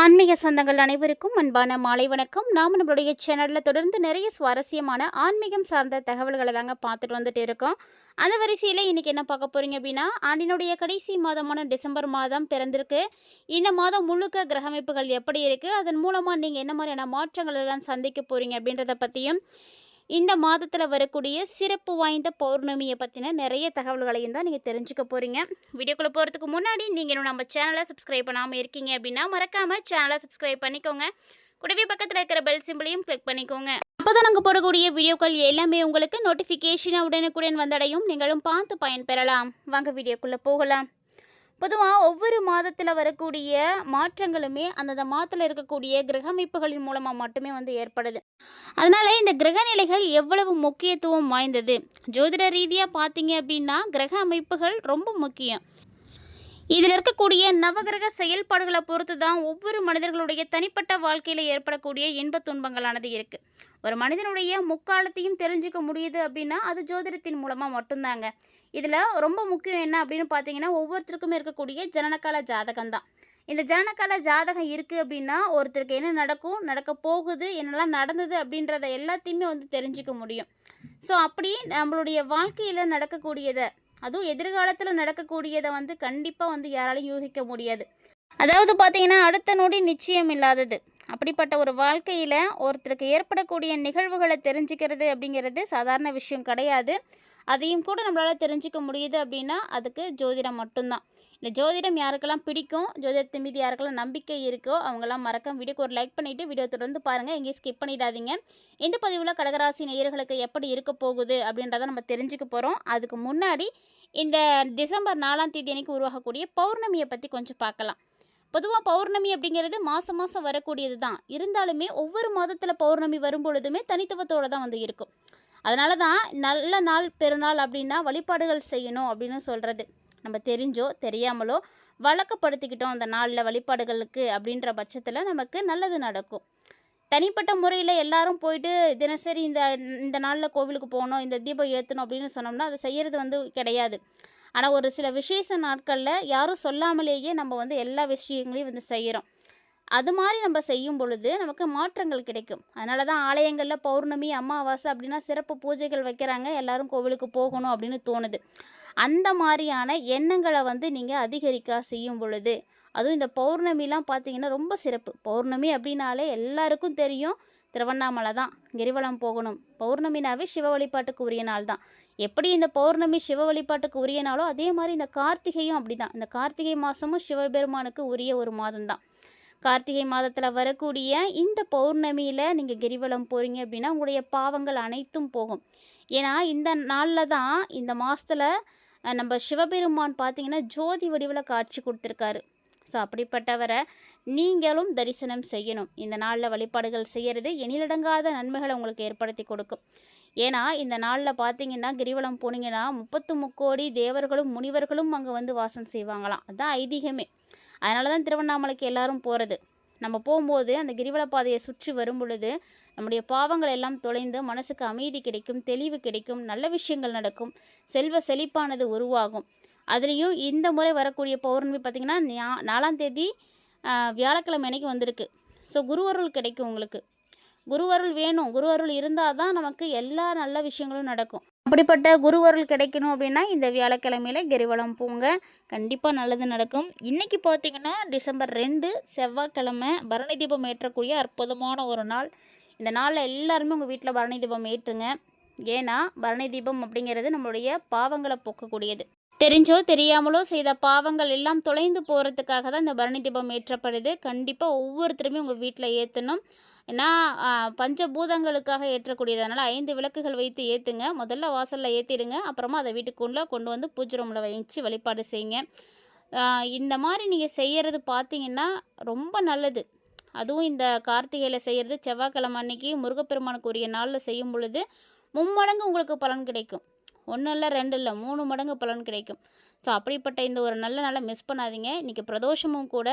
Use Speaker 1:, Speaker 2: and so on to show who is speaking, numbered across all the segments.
Speaker 1: ஆன்மீக சொந்தங்கள் அனைவருக்கும் அன்பான மாலை வணக்கம். நாம் நம்மளுடைய சேனலில் தொடர்ந்து நிறைய சுவாரஸ்யமான ஆன்மீகம் சார்ந்த தகவல்களை தாங்க பார்த்துட்டு வந்துட்டு இருக்கோம். அந்த வரிசையில் இன்றைக்கி என்ன பார்க்க போகிறீங்க அப்படின்னா, ஆண்டினுடைய கடைசி மாதமான டிசம்பர் மாதம் பிறந்திருக்கு. இந்த மாதம் முழுக்க கிரக அமைப்புகள் எப்படி இருக்குது, அதன் மூலமாக நீங்கள் என்ன மாதிரியான மாற்றங்கள் எல்லாம் சந்திக்க போகிறீங்க அப்படின்றத பற்றியும், இந்த மாதத்தில் வரக்கூடிய சிறப்பு வாய்ந்த பௌர்ணமியை பற்றின நிறைய தகவல்களையும் தான் நீங்கள் தெரிஞ்சுக்க போகிறீங்க. வீடியோக்குள்ளே போகிறதுக்கு முன்னாடி நீங்கள் இன்னும் நம்ம சேனலை சப்ஸ்கிரைப் பண்ணாமல் இருக்கீங்க அப்படின்னா மறக்காமல் சேனலை சப்ஸ்கிரைப் பண்ணிக்கோங்க. கூடவே பக்கத்தில் இருக்கிற பெல் சிம்பிளையும் கிளிக் பண்ணிக்கோங்க. அப்போ தான் நாங்கள் போடக்கூடிய வீடியோக்கள் எல்லாமே உங்களுக்கு நோட்டிஃபிகேஷனாக உடனுக்குடன் வந்தடையும். நீங்களும் பார்த்து பயன்பெறலாம். வாங்க வீடியோக்குள்ளே போகலாம். பொதுவாக ஒவ்வொரு மாதத்தில் வரக்கூடிய மாற்றங்களுமே அந்தந்த மாதத்தில் இருக்கக்கூடிய கிரக அமைப்புகளின் மூலமாக மட்டுமே ஏற்படுது. அதனால் இந்த கிரகநிலைகள் எவ்வளவு முக்கியத்துவம் வாய்ந்தது, ஜோதிட ரீதியாக பார்த்தீங்க அப்படின்னா கிரக அமைப்புகள் ரொம்ப முக்கியம். இதில் இருக்கக்கூடிய நவகிரக செயல்பாடுகளை பொறுத்து தான் ஒவ்வொரு மனிதர்களுடைய தனிப்பட்ட வாழ்க்கையில் ஏற்படக்கூடிய இன்ப துன்பங்களானது இருக்குது. ஒரு மனிதனுடைய முக்காலத்தையும் தெரிஞ்சுக்க முடியுது அப்படின்னா அது ஜோதிடத்தின் மூலமாக மட்டும்தாங்க. இதில் ரொம்ப முக்கியம் என்ன அப்படின்னு பார்த்தீங்கன்னா, ஒவ்வொருத்தருக்குமே இருக்கக்கூடிய ஜனனகால ஜாதகம் தான். இந்த ஜனனகால ஜாதகம் இருக்குது அப்படின்னா ஒருத்தருக்கு என்ன நடக்கும், நடக்க போகுது, என்னெல்லாம் நடந்தது அப்படின்றத எல்லாத்தையுமே தெரிஞ்சுக்க முடியும். ஸோ அப்படி நம்மளுடைய வாழ்க்கையில் நடக்கக்கூடியதை, அதுவும் எதிர்காலத்தில் நடக்கக்கூடியதை கண்டிப்பாக யாராலையும் யூகிக்க முடியாது. அதாவது பார்த்தீங்கன்னா அடுத்த நொடி நிச்சயம் இல்லாதது. அப்படிப்பட்ட ஒரு வாழ்க்கையில் ஒருத்தருக்கு ஏற்படக்கூடிய நிகழ்வுகளை தெரிஞ்சுக்கிறது அப்படிங்கிறது சாதாரண விஷயம் கிடையாது. அதையும் கூட நம்மளால் தெரிஞ்சுக்க முடியுது அப்படின்னா அதுக்கு ஜோதிடம் மட்டும்தான். இந்த ஜோதிடம் யாருக்கெல்லாம் பிடிக்கும், ஜோதிடத்தின் மீது யாருக்கெல்லாம் நம்பிக்கை இருக்கோ அவங்கெல்லாம் மறக்காம வீடியோக்கு ஒரு லைக் பண்ணிவிட்டு வீடியோ தொடர்ந்து பாருங்கள். எங்கேயும் ஸ்கிப் பண்ணிடாதீங்க. இந்த பதிவில் கடகராசி நேயர்களுக்கு எப்படி இருக்க போகுது அப்படின்றத நம்ம தெரிஞ்சுக்க போகிறோம். அதுக்கு முன்னாடி இந்த டிசம்பர் 4ஆம் தேதி அன்னைக்கு உருவாகக்கூடிய பௌர்ணமியை பற்றி கொஞ்சம் பார்க்கலாம். பொதுவாக பௌர்ணமி அப்படிங்கிறது மாதம் மாதம் வரக்கூடியது தான். இருந்தாலுமே ஒவ்வொரு மாதத்தில் பௌர்ணமி வரும் பொழுதுமே தனித்துவத்தோடு தான் இருக்கும். அதனால தான் நல்ல நாள் பெருநாள் அப்படின்னா வழிபாடுகள் செய்யணும் அப்படின்னு சொல்கிறது. நம்ம தெரிஞ்சோ தெரியாமலோ வழக்கப்படுத்திக்கிட்டோம் அந்த நாளில் வழிபாடுகளுக்கு அப்படின்ற பட்சத்தில் நமக்கு நல்லது நடக்கும். தனிப்பட்ட முறையில் எல்லாரும் போயிட்டு தினசரி இந்த இந்த நாளில் கோவிலுக்கு போகணும், இந்த தீபம் ஏற்றணும் அப்படின்னு சொன்னோம்னா அதை செய்கிறது கிடையாது. ஆனால் ஒரு சில விசேஷ நாட்களில் யாரும் சொல்லாமலேயே நம்ம எல்லா விஷயங்களையும் செய்கிறோம். அது மாதிரி நம்ம செய்யும் பொழுது நமக்கு மாற்றங்கள் கிடைக்கும். அதனால தான் ஆலயங்களில் பௌர்ணமி அமாவாசை அப்படின்னா சிறப்பு பூஜைகள் வைக்கிறாங்க, எல்லாரும் கோவிலுக்கு போகணும் அப்படின்னு தோணுது. அந்த மாதிரியான எண்ணங்களை நீங்கள் அதிகரிக்க செய்யும் பொழுது, அதுவும் இந்த பௌர்ணமிலாம் பார்த்திங்கன்னா ரொம்ப சிறப்பு. பௌர்ணமி அப்படின்னாலே எல்லாருக்கும் தெரியும், திருவண்ணாமலை தான், கிரிவலம் போகணும். பௌர்ணமினாவே சிவ வழிபாட்டுக்கு உரிய நாள் தான். எப்படி இந்த பௌர்ணமி சிவ வழிபாட்டுக்கு உரிய நாளோ அதே மாதிரி இந்த கார்த்திகையும் அப்படி தான். இந்த கார்த்திகை மாதமும் சிவபெருமானுக்கு உரிய ஒரு மாதம்தான். கார்த்திகை மாதத்தில் வரக்கூடிய இந்த பௌர்ணமியில் நீங்கள் கிரிவலம் போகிறீங்க அப்படின்னா உங்களுடைய பாவங்கள் அனைத்தும் போகும். ஏன்னா இந்த நாளில் தான், இந்த மாதத்தில் நம்ம சிவபெருமான் பார்த்திங்கன்னா ஜோதி வடிவில் காட்சி கொடுத்துருக்காரு. ஸோ அப்படிப்பட்டவரை நீங்களும் தரிசனம் செய்யணும். இந்த நாளில் வழிபாடுகள் செய்கிறது எண்ணிலடங்காத நன்மைகளை உங்களுக்கு ஏற்படுத்தி கொடுக்கும். ஏன்னா இந்த நாளில் பார்த்தீங்கன்னா கிரிவலம் போனீங்கன்னா 33 தேவர்களும் முனிவர்களும் அங்கே வாசம் செய்வாங்களாம். அதுதான் ஐதீகமே. அதனால தான் திருவண்ணாமலைக்கு எல்லாரும் போகிறது. நம்ம போகும்போது அந்த கிரிவல பாதையை சுற்றி வரும் பொழுது நம்முடைய பாவங்கள் எல்லாம் தொலைந்து மனசுக்கு அமைதி கிடைக்கும், தெளிவு கிடைக்கும், நல்ல விஷயங்கள் நடக்கும், செல்வ செழிப்பானது உருவாகும். அதுலேயும் இந்த முறை வரக்கூடிய பௌர்ணமி பார்த்திங்கன்னா 4ஆம் தேதி வியாழக்கிழமை அன்னைக்கு வந்திருக்கு. ஸோ குருவருள் கிடைக்கும் உங்களுக்கு. குருவருள் வேணும். குருவருள் இருந்தால் தான் நமக்கு எல்லா நல்ல விஷயங்களும் நடக்கும். அப்படிப்பட்ட குருவருள் கிடைக்கணும் அப்படின்னா இந்த வியாழக்கிழமையில் கிரிவலம் போங்க, கண்டிப்பாக நல்லது நடக்கும். இன்றைக்கி பார்த்திங்கன்னா டிசம்பர் 2 செவ்வாய்க்கிழமை பரணி தீபம் ஏற்றக்கூடிய அற்புதமான ஒரு நாள். இந்த நாளில் எல்லாருமே உங்கள் வீட்டில் பரணி தீபம் ஏற்றுங்க. ஏன்னா பரணி தீபம் அப்படிங்கிறது நம்மளுடைய பாவங்களை போக்கக்கூடியது. தெரிஞ்சோ தெரியாமலோ செய்த பாவங்கள் எல்லாம் தொலைந்து போகிறதுக்காக தான் இந்த பரணி தீபம் ஏற்றப்படுது. கண்டிப்பாக ஒவ்வொருத்தருமே உங்கள் வீட்டில் ஏற்றணும். ஏன்னா பஞ்சபூதங்களுக்காக ஏற்றக்கூடியதனால 5 விளக்குகள் வைத்து ஏற்றுங்க. முதல்ல வாசலில் ஏற்றிடுங்க, அப்புறமா அதை வீட்டுக்குள்ளே கொண்டு பூஜை ரூமில் வச்சு வழிபாடு செய்யுங்க. இந்த மாதிரி நீங்கள் செய்கிறது பார்த்திங்கன்னா ரொம்ப நல்லது. அதுவும் இந்த கார்த்திகையில் செய்கிறது செவ்வாய்க்கிழமை அன்னைக்கு முருகப்பெருமானுக்கு உரிய நாளில் செய்யும் பொழுது 3 மடங்கு உங்களுக்கு பலன் கிடைக்கும். 1 இல்லை 2 இல்லை 3 மடங்கு பலன் கிடைக்கும். ஸோ அப்படிப்பட்ட இந்த ஒரு நல்ல நாளை மிஸ் பண்ணாதீங்க. இன்றைக்கி பிரதோஷமும் கூட.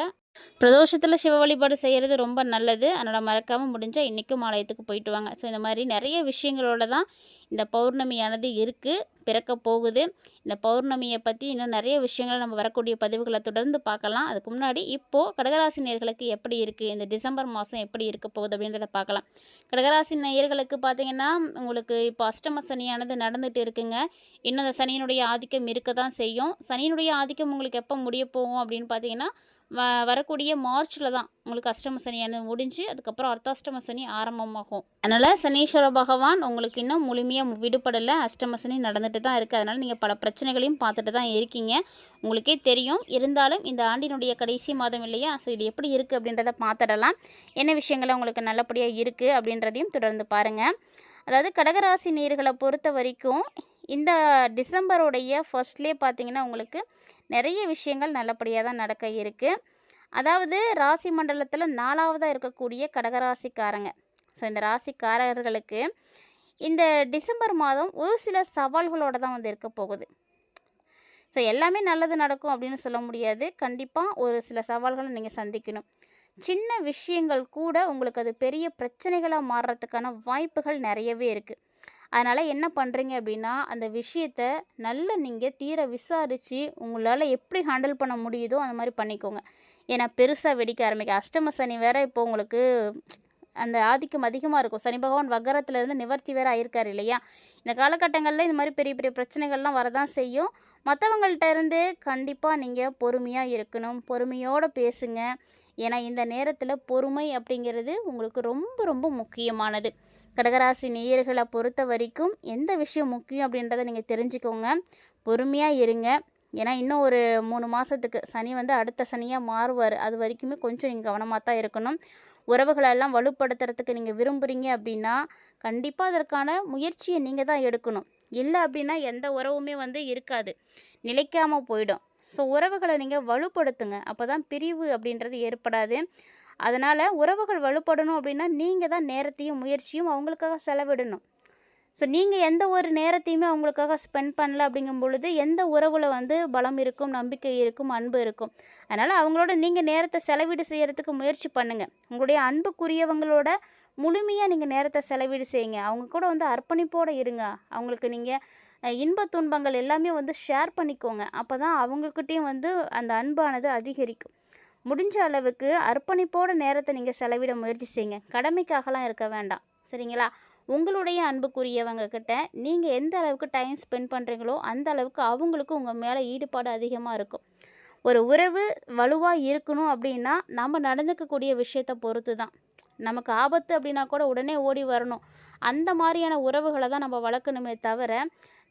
Speaker 1: பிரதோஷத்தில் சிவ வழிபாடு செய்கிறது ரொம்ப நல்லது. அதனால் மறக்காமல் முடிஞ்சால் இன்றைக்கும் ஆலயத்துக்கு போயிட்டு வாங்க. ஸோ இந்த மாதிரி நிறைய விஷயங்களோட தான் இந்த பௌர்ணமியானது இருக்குது. பிறக்க போகுது. இந்த பௌர்ணமியை பற்றி இன்னும் நிறைய விஷயங்களை நம்ம வரக்கூடிய பதிவுகளை தொடர்ந்து பார்க்கலாம். அதுக்கு முன்னாடி இப்போது கடகராசி நேயர்களுக்கு எப்படி இருக்குது, இந்த டிசம்பர் மாதம் எப்படி இருக்க போகுது அப்படின்றத பார்க்கலாம். கடகராசி நேயர்களுக்கு பார்த்தீங்கன்னா உங்களுக்கு இப்போ அஷ்டம சனியானது நடந்துட்டு இருக்குங்க. இன்னும் அந்த சனியினுடைய ஆதிக்கம் இருக்க தான் செய்யும். சனியினுடைய ஆதிக்கம் உங்களுக்கு எப்போ முடிய போகும் அப்படின்னு பார்த்தீங்கன்னா வரக்கூடிய மார்ச்சில் தான் உங்களுக்கு அஷ்டம சனியானது முடிஞ்சு அதுக்கப்புறம் அர்த்தாஷ்டம சனி ஆரம்பமாகும். அதனால் சனீஸ்வர பகவான் உங்களுக்கு இன்னும் முழுமையாக விடுபடலை. அஷ்டம சனி நடந்துட்டு தான் இருக்குது. அதனால் நீங்கள் பல பிரச்சனைகளையும் பார்த்துட்டு தான் இருக்கீங்க. உங்களுக்கே தெரியும். இருந்தாலும் இந்த ஆண்டினுடைய கடைசி மாதம் இல்லையா, ஸோ இது எப்படி இருக்குது அப்படின்றத பார்த்துடலாம். என்ன விஷயங்கள் உங்களுக்கு நல்லபடியாக இருக்குது அப்படின்றதையும் தொடர்ந்து பாருங்கள். அதாவது கடகராசி நேயர்களை பொறுத்த வரைக்கும் இந்த டிசம்பருடைய ஃபர்ஸ்ட்லேயே பார்த்தீங்கன்னா உங்களுக்கு நிறைய விஷயங்கள் நல்லபடியாக தான் நடக்க இருக்குது. அதாவது ராசி மண்டலத்தில் 4வதாக இருக்கக்கூடிய கடகராசிக்காரங்க, ஸோ இந்த ராசிக்காரர்களுக்கு இந்த டிசம்பர் மாதம் ஒரு சில சவால்களோடு தான் வந்து இருக்க போகுது. ஸோ எல்லாமே நல்லது நடக்கும் அப்படின்னு சொல்ல முடியாது. கண்டிப்பாக ஒரு சில சவால்களை நீங்கள் சந்திக்கணும். சின்ன விஷயங்கள் கூட உங்களுக்கு அது பெரிய பிரச்சனைகளாக மாறுறதுக்கான வாய்ப்புகள் நிறையவே இருக்குது. அதனால் என்ன பண்ணுறீங்க அப்படின்னா, அந்த விஷயத்த நல்லா நீங்கள் தீர விசாரித்து உங்களால் எப்படி ஹேண்டில் பண்ண முடியுதோ அந்த மாதிரி பண்ணிக்கோங்க. ஏன்னா பெருசாக வெடிக்க ஆரம்பிக்க அஷ்டம சனி வேறு இப்போ உங்களுக்கு அந்த ஆதிக்கம் அதிகமாக இருக்கும். சனி பகவான் வக்கரத்துலேருந்து நிவர்த்தி வேறு ஆயிருக்கார் இல்லையா. இந்த காலகட்டங்களில் இந்த மாதிரி பெரிய பெரிய பிரச்சனைகள்லாம் வரதான் செய்யும். மற்றவங்கள்ட்ட இருந்து கண்டிப்பாக நீங்கள் பொறுமையாக இருக்கணும். பொறுமையோடு பேசுங்க. ஏன்னா இந்த நேரத்தில் பொறுமை அப்படிங்கிறது உங்களுக்கு ரொம்ப ரொம்ப முக்கியமானது. கடகராசி நேயர்களை பொறுத்த வரைக்கும் எந்த விஷயம் முக்கியம் அப்படின்றத நீங்கள் தெரிஞ்சுக்கோங்க. பொறுமையாக இருங்க. ஏன்னா இன்னும் ஒரு 3 மாதத்துக்கு சனி வந்து அடுத்த சனியாக மாறுவார். அது வரைக்குமே கொஞ்சம் நீங்கள் கவனமாக தான் இருக்கணும். உறவுகளெல்லாம் வலுப்படுத்துறதுக்கு நீங்கள் விரும்புகிறீங்க அப்படின்னா கண்டிப்பாக அதற்கான முயற்சியை நீங்கள் தான் எடுக்கணும். இல்லை அப்படின்னா எந்த உறவுமே வந்து இருக்காது, நிலைக்காமல் போயிடும். ஸோ உறவுகளை நீங்கள் வலுப்படுத்துங்க. அப்போ தான் பிரிவு அப்படின்றது ஏற்படாது. அதனால் உறவுகள் வலுப்படணும் அப்படின்னா நீங்கள் தான் நேரத்தையும் முயற்சியும் அவங்களுக்காக செலவிடணும். ஸோ நீங்கள் எந்த ஒரு நேரத்தையுமே அவங்களுக்காக ஸ்பெண்ட் பண்ணல அப்படிங்கும் பொழுது எந்த உறவில் வந்து பலம் இருக்கும், நம்பிக்கை இருக்கும், அன்பு இருக்கும். அதனால் அவங்களோட நீங்கள் நேரத்தை செலவீடு செய்கிறதுக்கு முயற்சி பண்ணுங்கள். உங்களுடைய அன்புக்குரியவங்களோட முழுமையாக நீங்கள் நேரத்தை செலவீடு செய்யுங்க. அவங்க கூட வந்து அர்ப்பணிப்போடு இருங்க. அவங்களுக்கு நீங்கள் இன்ப துன்பங்கள் எல்லாமே வந்து ஷேர் பண்ணிக்கோங்க. அப்போ தான் அவங்கக்கிட்டேயும் வந்து அந்த அன்பானது அதிகரிக்கும். முடிஞ்ச அளவுக்கு அர்ப்பணிப்போட நேரத்தை நீங்கள் செலவிட முயற்சி செய்யுங்க. கடமைக்காகலாம் இருக்க வேண்டாம், சரிங்களா. உங்களுடைய அன்புக்குரியவங்க கிட்ட நீங்கள் எந்த அளவுக்கு டைம் ஸ்பெண்ட் பண்ணுறீங்களோ அந்த அளவுக்கு அவங்களுக்கு உங்கள் மேலே ஈடுபாடு அதிகமாக இருக்கும். ஒரு உறவு வலுவாக இருக்கணும் அப்படின்னா நம்ம நடந்துக்கக்கூடிய விஷயத்தை பொறுத்து தான். நமக்கு ஆபத்து அப்படின்னா கூட உடனே ஓடி வரணும். அந்த மாதிரியான உறவுகளை தான் நம்ம வளர்க்கணுமே தவிர,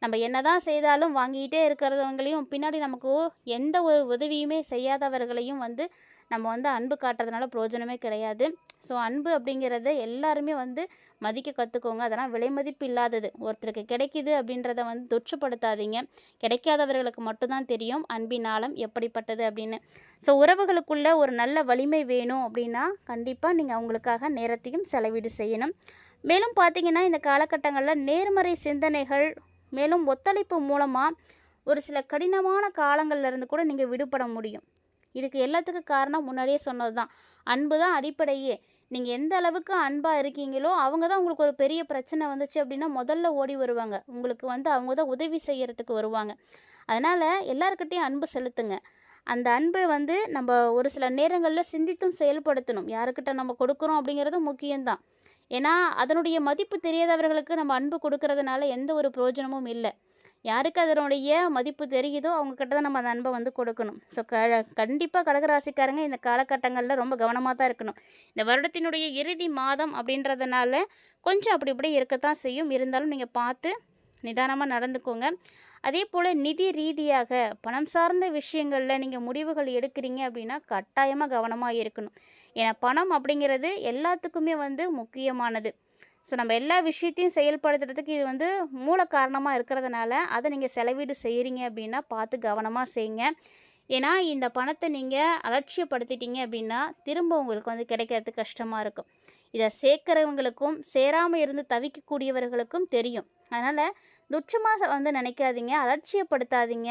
Speaker 1: நம்ம என்ன தான் செய்தாலும் வாங்கிக்கிட்டே இருக்கிறவங்களையும் பின்னாடி நமக்கு எந்த ஒரு உதவியுமே செய்யாதவர்களையும் வந்து நம்ம வந்து அன்பு காட்டுறதுனால பிரயோஜனமே கிடையாது. ஸோ அன்பு அப்படிங்கிறத எல்லாருமே வந்து மதிக்க கற்றுக்கோங்க. அதெல்லாம் விலை மதிப்பு இல்லாதது. ஒருத்தருக்கு கிடைக்கிது அப்படின்றத வந்து தொற்றுப்படுத்தாதீங்க. கிடைக்காதவர்களுக்கு மட்டும்தான் தெரியும் அன்பின் ஆழம் எப்படிப்பட்டது அப்படின்னு. ஸோ உறவுகளுக்குள்ள ஒரு நல்ல வலிமை வேணும் அப்படின்னா கண்டிப்பாக நீங்கள் அவங்களுக்காக நேரத்தையும் செலவீடு செய்யணும். மேலும் பார்த்திங்கன்னா இந்த காலகட்டங்களில் நேர்மறை சிந்தனைகள் மேலும் ஒத்துழைப்பு மூலமாக ஒரு சில கடினமான காலங்கள்லேருந்து கூட நீங்கள் விடுபட முடியும். இதுக்கு எல்லாத்துக்கும் காரணம் முன்னாடியே சொன்னது தான். அன்பு தான் அடிப்படையே. நீங்கள் எந்த அளவுக்கு அன்பாக இருக்கீங்களோ அவங்க தான் உங்களுக்கு ஒரு பெரிய பிரச்சனை வந்துச்சு அப்படின்னா முதல்ல ஓடி வருவாங்க. உங்களுக்கு வந்து அவங்க தான் உதவி செய்கிறதுக்கு வருவாங்க. அதனால் எல்லாருக்கிட்டையும் அன்பு செலுத்துங்க. அந்த அன்பை வந்து நம்ம ஒரு சில நேரங்களில் சிந்தித்தும் செயல்படுத்தணும். யாருக்கிட்ட நம்ம கொடுக்குறோம் அப்படிங்கிறது முக்கியம்தான். ஏன்னா அதனுடைய மதிப்பு தெரியாதவர்களுக்கு நம்ம அன்பு கொடுக்கறதுனால எந்த ஒரு பிரயோஜனமும் இல்லை. யாருக்கு அதனுடைய மதிப்பு தெரியுதோ அவங்கக்கிட்ட தான் நம்ம அந்த அன்பை வந்து கொடுக்கணும். ஸோ கண்டிப்பாக கடகராசிக்காரங்க இந்த காலகட்டங்களில் ரொம்ப கவனமாக தான் இருக்கணும். இந்த வருடத்தினுடைய இறுதி மாதம் அப்படின்றதுனால கொஞ்சம் அப்படி இப்படி இருக்கத்தான் செய்யும். இருந்தாலும் நீங்கள் பார்த்து நிதானமாக நடந்துக்கோங்க. அதே போல் நிதி ரீதியாக பணம் சார்ந்த விஷயங்களில் நீங்கள் முடிவுகள் எடுக்கிறீங்க அப்படின்னா கட்டாயமாக கவனமாக இருக்கணும். ஏன்னா பணம் அப்படிங்கிறது எல்லாத்துக்குமே வந்து முக்கியமானது. ஸோ நம்ம எல்லா விஷயத்தையும் செயல்படுத்துறதுக்கு இது வந்து மூல காரணமாக இருக்கிறதுனால அதை நீங்கள் செலவீடு செய்கிறீங்க அப்படின்னா பார்த்து கவனமாக செய்யுங்க. ஏன்னா இந்த பணத்தை நீங்கள் அலட்சியப்படுத்திட்டீங்க அப்படின்னா திரும்ப உங்களுக்கு வந்து கிடைக்கிறது கஷ்டமாக இருக்கும். இதை சேர்க்குறவங்களுக்கும் சேராமல் இருந்து தவிக்கக்கூடியவர்களுக்கும் தெரியும். அதனால் துச்சமாக வந்து நினைக்காதீங்க, அலட்சியப்படுத்தாதீங்க.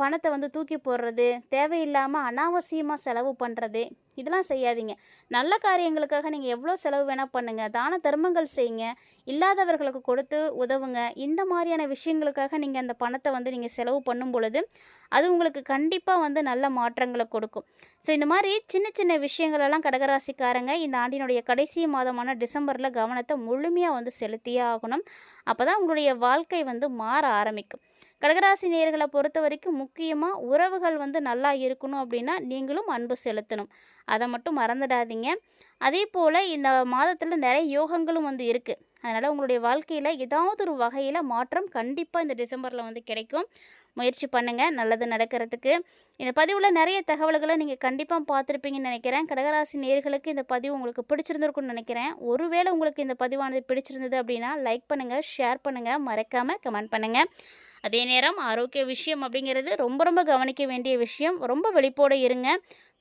Speaker 1: பணத்தை வந்து தூக்கி போடுறது, தேவையில்லாமல் அனாவசியமாக செலவு பண்ணுறது, இதெல்லாம் செய்யாதீங்க. நல்ல காரியங்களுக்காக நீங்கள் எவ்வளோ செலவு வேணால் பண்ணுங்கள், தான தர்மங்கள் செய்யுங்க, இல்லாதவர்களுக்கு கொடுத்து உதவுங்க. இந்த மாதிரியான விஷயங்களுக்காக நீங்கள் அந்த பணத்தை வந்து நீங்கள் செலவு பண்ணும் பொழுது அது உங்களுக்கு கண்டிப்பாக வந்து நல்ல மாற்றங்களை கொடுக்கும். ஸோ இந்த மாதிரி சின்ன சின்ன விஷயங்களெல்லாம் கடகராசிக்காரங்க இந்த ஆண்டினுடைய கடைசி மாதமான டிசம்பரில் கவனத்தை முழுமையாக வந்து செலுத்தியே ஆகணும். அப்போ தான் உங்களுடைய வாழ்க்கை வந்து மாற ஆரம்பிக்கும். கடகராசி நேயர்களை பொறுத்த வரைக்கும் முக்கியமாக உறவுகள் வந்து நல்லா இருக்கணும் அப்படின்னா நீங்களும் அன்பு செலுத்தணும். அதை மட்டும் மறந்துடாதீங்க. அதே போல் இந்த மாதத்தில் நிறைய யோகங்களும் வந்து இருக்குது. அதனால் உங்களுடைய வாழ்க்கையில் ஏதாவது ஒரு வகையில் மாற்றம் கண்டிப்பாக இந்த டிசம்பரில் வந்து கிடைக்கும். முயற்சி பண்ணுங்கள் நல்லது நடக்கிறதுக்கு. இந்த பதிவில் நிறைய தகவல்களை நீங்கள் கண்டிப்பாக பார்த்துருப்பீங்கன்னு நினைக்கிறேன். கடகராசி நேயர்களுக்கு இந்த பதிவு உங்களுக்கு பிடிச்சிருந்துருக்குன்னு நினைக்கிறேன். ஒருவேளை உங்களுக்கு இந்த பதிவானது பிடிச்சிருந்தது அப்படின்னா லைக் பண்ணுங்கள், ஷேர் பண்ணுங்கள், மறக்காமல் கமெண்ட் பண்ணுங்கள். அதே நேரம் ஆரோக்கிய விஷயம் அப்படிங்கிறது ரொம்ப ரொம்ப கவனிக்க வேண்டிய விஷயம். ரொம்ப விழிப்போடு இருங்க.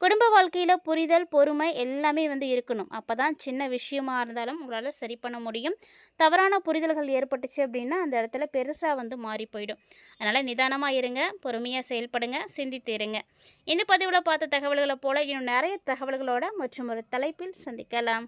Speaker 1: குடும்ப வாழ்க்கையில் புரிதல், பொறுமை எல்லாமே வந்து இருக்கணும். அப்போ தான் சின்ன விஷயமா இருந்தாலும் உங்களால் சரி பண்ண முடியும். தவறான புரிதல்கள் ஏற்பட்டுச்சு அப்படின்னா அந்த இடத்துல பெருசாக வந்து மாறி போயிடும். அதனால் நிதானமாக இருங்க, பொறுமையாக செயல்படுங்க, சிந்தித்து இருங்க. இந்த பதிவில் பார்த்த தகவல்களை போல் இன்னும் நிறைய தகவல்களோட மற்றும் ஒரு தலைப்பில் சந்திக்கலாம்.